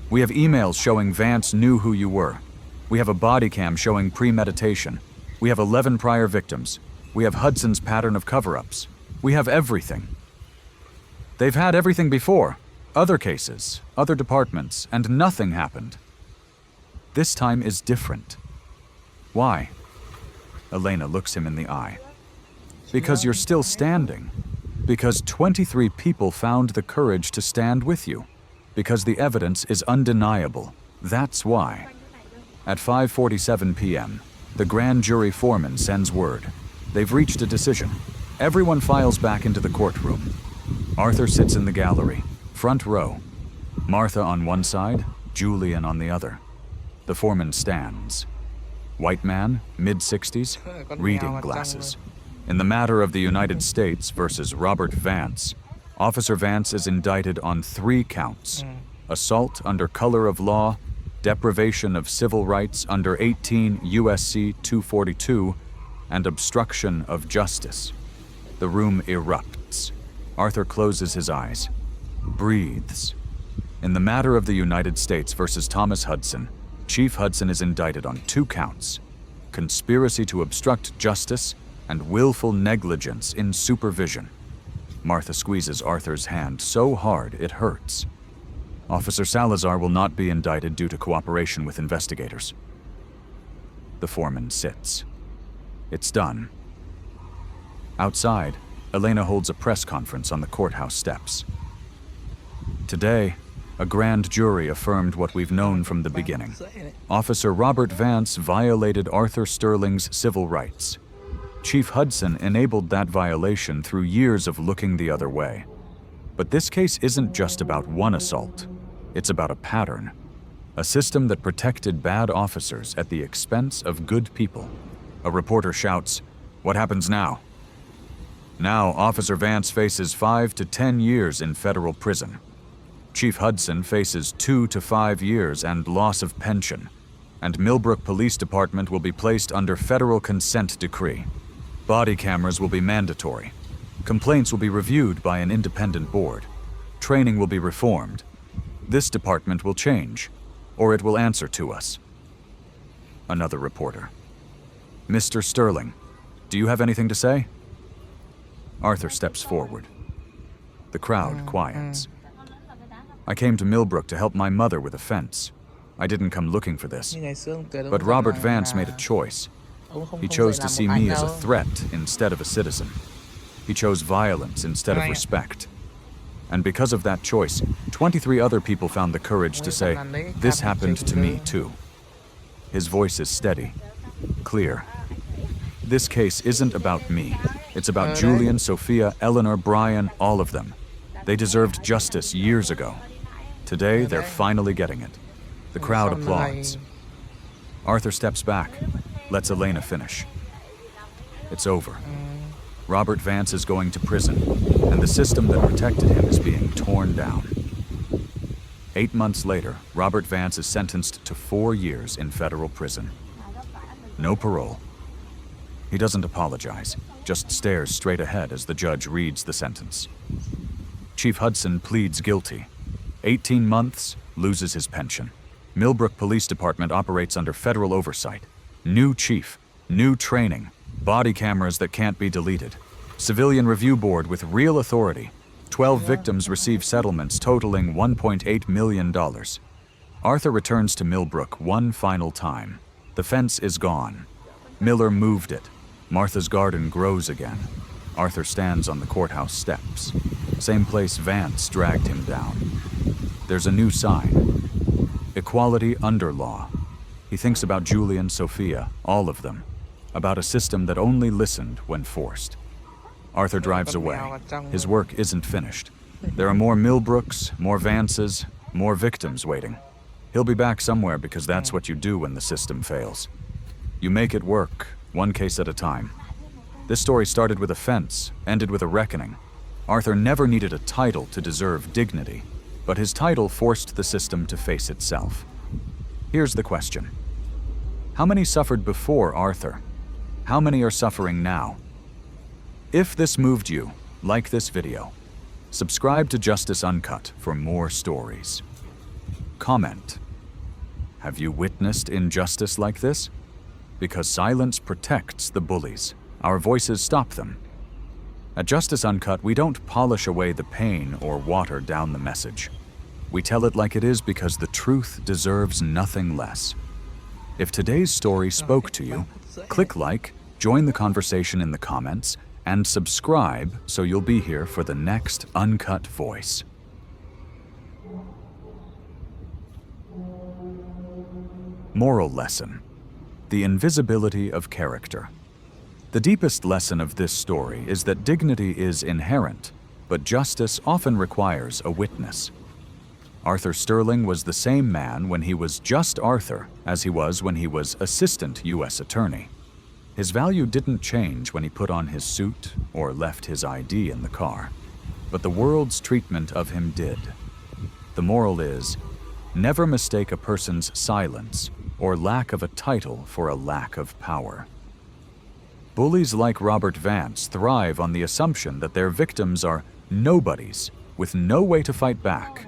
We have emails showing Vance knew who you were. We have a body cam showing premeditation. We have 11 prior victims. We have Hudson's pattern of cover-ups. We have everything. They've had everything before. Other cases, other departments, and nothing happened. This time is different. Why? Elena looks him in the eye. Because you're still standing. Because 23 people found the courage to stand with you. Because the evidence is undeniable. That's why. At 5:47 p.m., the grand jury foreman sends word. They've reached a decision. Everyone files back into the courtroom. Arthur sits in the gallery, front row. Martha on one side, Julian on the other. The foreman stands. White man, mid-60s, reading glasses. In the matter of the United States versus Robert Vance, Officer Vance is indicted on 3 counts. Assault under color of law, deprivation of civil rights under 18 U.S.C. 242, and obstruction of justice. The room erupts. Arthur closes his eyes, breathes. In the matter of the United States versus Thomas Hudson, Chief Hudson is indicted on 2 counts: conspiracy to obstruct justice and willful negligence in supervision. Martha squeezes Arthur's hand so hard it hurts. Officer Salazar will not be indicted due to cooperation with investigators. The foreman sits. It's done. Outside, Elena holds a press conference on the courthouse steps. Today, a grand jury affirmed what we've known from the beginning. Officer Robert Vance violated Arthur Sterling's civil rights. Chief Hudson enabled that violation through years of looking the other way. But this case isn't just about one assault. It's about a pattern. A system that protected bad officers at the expense of good people. A reporter shouts, "What happens now?" Now, Officer Vance faces 5 to 10 years in federal prison. Chief Hudson faces 2 to 5 years and loss of pension. And Millbrook Police Department will be placed under federal consent decree. Body cameras will be mandatory. Complaints will be reviewed by an independent board. Training will be reformed. This department will change, or it will answer to us. Another reporter. Mr. Sterling, do you have anything to say? Arthur steps forward. The crowd quiets. I came to Millbrook to help my mother with a fence. I didn't come looking for this. But Robert Vance made a choice. He chose to see me as a threat instead of a citizen. He chose violence instead of respect. And because of that choice, 23 other people found the courage to say, "This happened to me too." His voice is steady, clear. This case isn't about me. It's about Julian, Sophia, Eleanor, Brian, all of them. They deserved justice years ago. Today, they're finally getting it. The crowd applauds. Arthur steps back, lets Elena finish. It's over. Robert Vance is going to prison, and the system that protected him is being torn down. 8 months later, Robert Vance is sentenced to 4 years in federal prison. No parole. He doesn't apologize, just stares straight ahead as the judge reads the sentence. Chief Hudson pleads guilty. 18 months, loses his pension. Millbrook Police Department operates under federal oversight. New chief, new training, body cameras that can't be deleted. Civilian review board with real authority. 12 victims receive settlements totaling $1.8 million. Arthur returns to Millbrook one final time. The fence is gone. Miller moved it. Martha's garden grows again. Arthur stands on the courthouse steps. Same place Vance dragged him down. There's a new sign. Equality under law. He thinks about Julian, Sophia, all of them. About a system that only listened when forced. Arthur drives away. His work isn't finished. There are more Millbrooks, more Vances, more victims waiting. He'll be back somewhere because that's what you do when the system fails. You make it work, one case at a time. This story started with a fence, ended with a reckoning. Arthur never needed a title to deserve dignity, but his title forced the system to face itself. Here's the question. How many suffered before Arthur? How many are suffering now? If this moved you, like this video. Subscribe to Justice Uncut for more stories. Comment. Have you witnessed injustice like this? Because silence protects the bullies. Our voices stop them. At Justice Uncut, we don't polish away the pain or water down the message. We tell it like it is because the truth deserves nothing less. If today's story spoke to you, click like, join the conversation in the comments, and subscribe so you'll be here for the next Uncut Voice. Moral lesson: the invisibility of character. The deepest lesson of this story is that dignity is inherent, but justice often requires a witness. Arthur Sterling was the same man when he was just Arthur as he was when he was Assistant U.S. Attorney. His value didn't change when he put on his suit or left his ID in the car, but the world's treatment of him did. The moral is, never mistake a person's silence or lack of a title for a lack of power. Bullies like Robert Vance thrive on the assumption that their victims are nobodies with no way to fight back.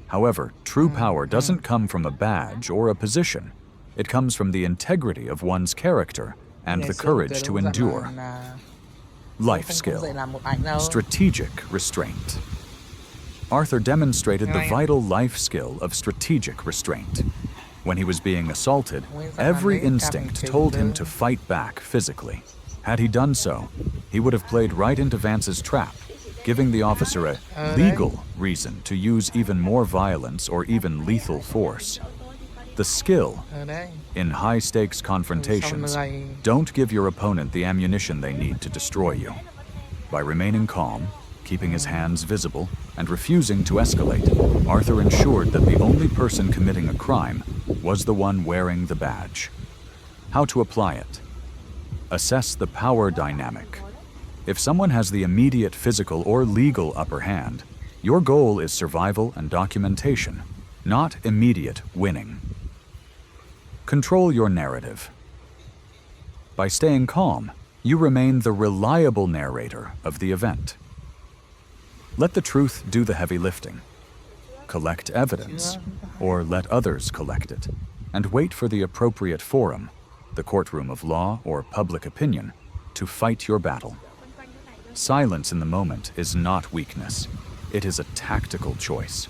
However, true power doesn't come from a badge or a position. It comes from the integrity of one's character and the courage to endure. Life skill: strategic restraint. Arthur demonstrated the vital life skill of strategic restraint. When he was being assaulted, every instinct told him to fight back physically. Had he done so, he would have played right into Vance's trap, giving the officer a legal reason to use even more violence or even lethal force. The skill: in high-stakes confrontations, don't give your opponent the ammunition they need to destroy you. By remaining calm, keeping his hands visible, and refusing to escalate, Arthur ensured that the only person committing a crime was the one wearing the badge. How to apply it? Assess the power dynamic. If someone has the immediate physical or legal upper hand, your goal is survival and documentation, not immediate winning. Control your narrative. By staying calm, you remain the reliable narrator of the event. Let the truth do the heavy lifting. Collect evidence, or let others collect it, and wait for the appropriate forum, the courtroom of law or public opinion, to fight your battle. Silence in the moment is not weakness. It is a tactical choice.